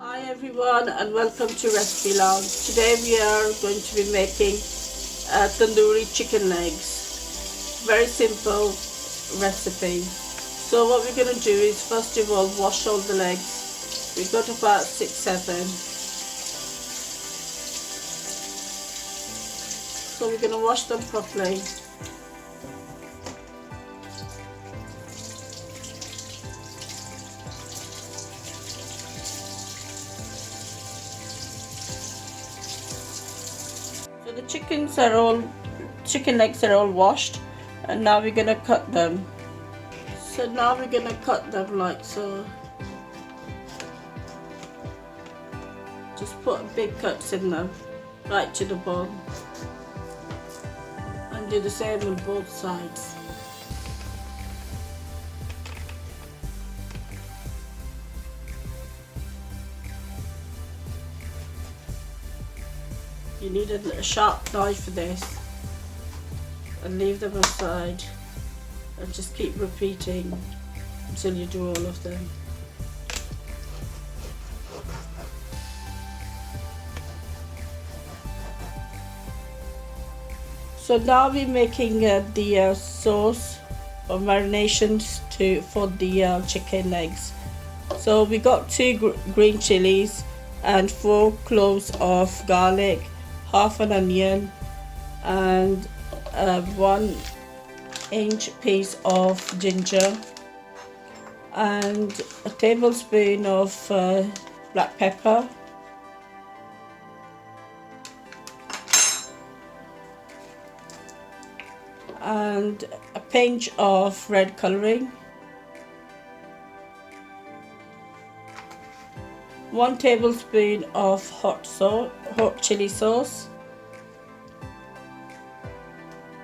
Hi everyone and welcome to Recipe Lounge. Today we are going to be making tandoori chicken legs. Very simple recipe. So what we're going to do is first of all wash all the legs. We've got about 6-7. So we're going to wash them properly. So the chicken legs are all washed, and now we're gonna cut them. So now we're gonna cut them like so. Just put big cuts in them, right to the bone, and do the same on both sides. You need a sharp knife for this, and leave them aside and just keep repeating until you do all of them. So now we're making the sauce or marinations for the chicken legs. So we got 2 green chilies and 4 cloves of garlic, half an onion, and 1-inch piece of ginger, and a tablespoon of black pepper, and a pinch of red colouring, 1 tablespoon of hot chili sauce.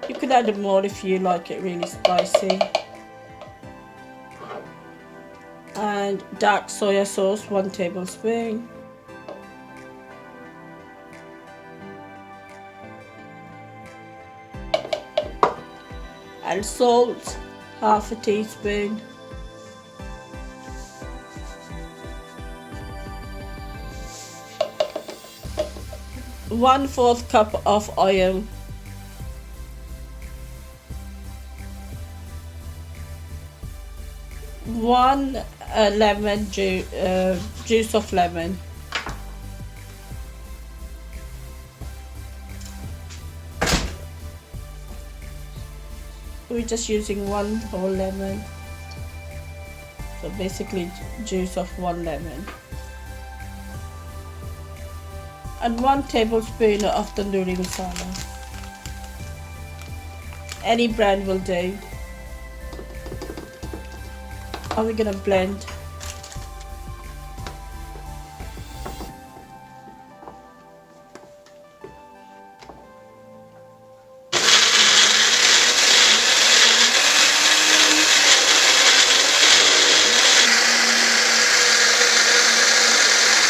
You could add more if you like it really spicy. And dark soya sauce, 1 tablespoon. And salt, half a teaspoon. One-4 cup of oil. One lemon juice of lemon. We're just using 1 whole lemon, so basically juice of 1 lemon, and 1 tablespoon of tandoori masala. Any brand will do. Now we're gonna blend.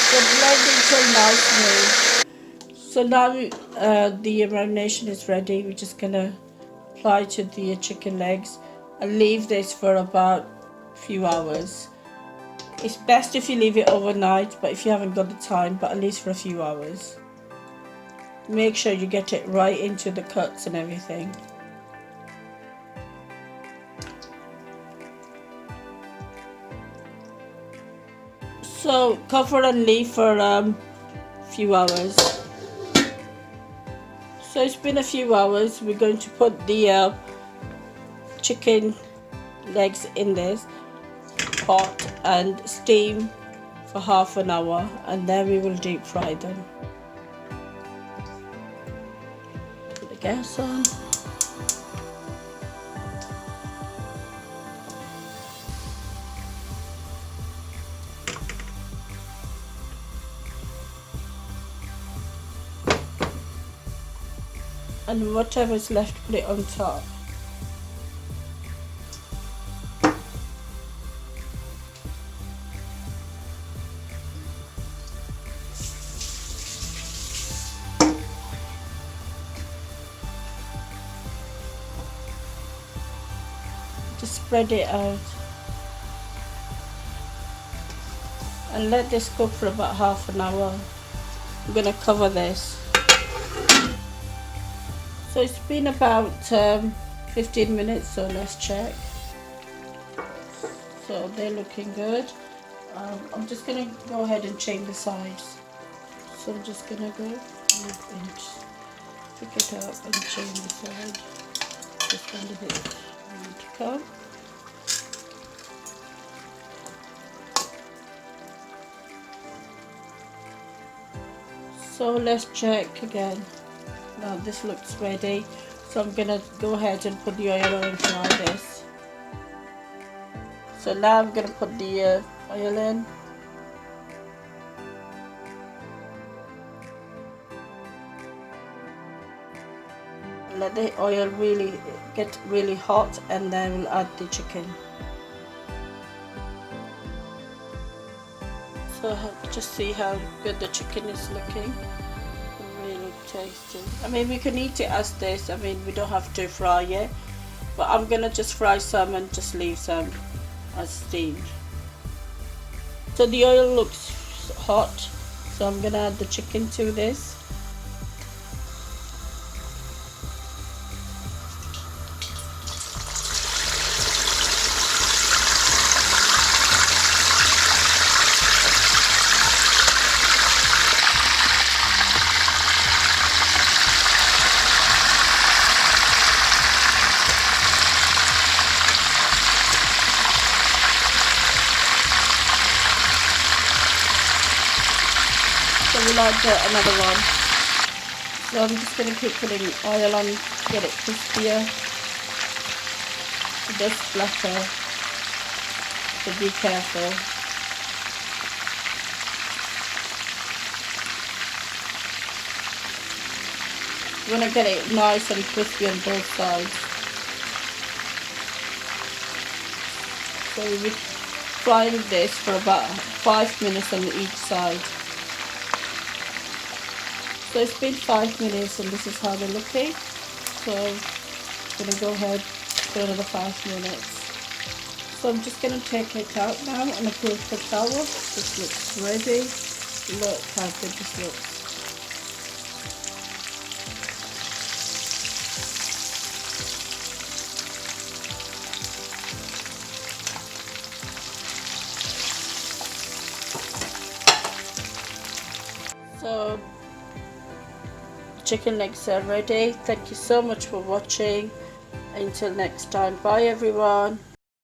So blend until now smooth. So now the marination is ready. We're just gonna apply to the chicken legs and leave this for about few hours. It's best if you leave it overnight, but if you haven't got the time, but at least for a few hours. Make sure you get it right into the cuts and everything. So cover and leave for a few hours. So it's been a few hours. We're going to put the chicken legs in this pot and steam for half an hour, and then we will deep fry them. Put the gas on. And whatever is left, put it on top. Just spread it out. and let this cook for about half an hour. I'm gonna cover this. So it's been about 15 minutes, so let's check. So they're looking good. I'm just gonna go ahead and change the sides. So I'm just gonna go and pick it up and change the side. Just under it to come. So let's check again. Now this looks ready. So I'm gonna go ahead and put the oil on and fry this. So now I'm gonna put the oil in. Let the oil really get really hot, and then we'll add the chicken. So just see how good the chicken is looking. Really tasty. I mean, we can eat it as this. I mean, we don't have to fry it, but I'm gonna just fry some and just leave some as steamed. So the oil looks hot, so I'm gonna add the chicken to this. So we'll add another one. So I'm just going to keep putting oil on, get it crispier. It does splatter, so be careful. You want to get it nice and crispy on both sides. So we'll be frying this for about 5 minutes on each side. So it's been 5 minutes and this is how they're looking. So I'm going to go ahead for another 5 minutes. So I'm just going to take it out now on a paper towel. This looks ready. Look how good this looks. So chicken legs are ready. Thank you so much for watching. Until next time, bye everyone.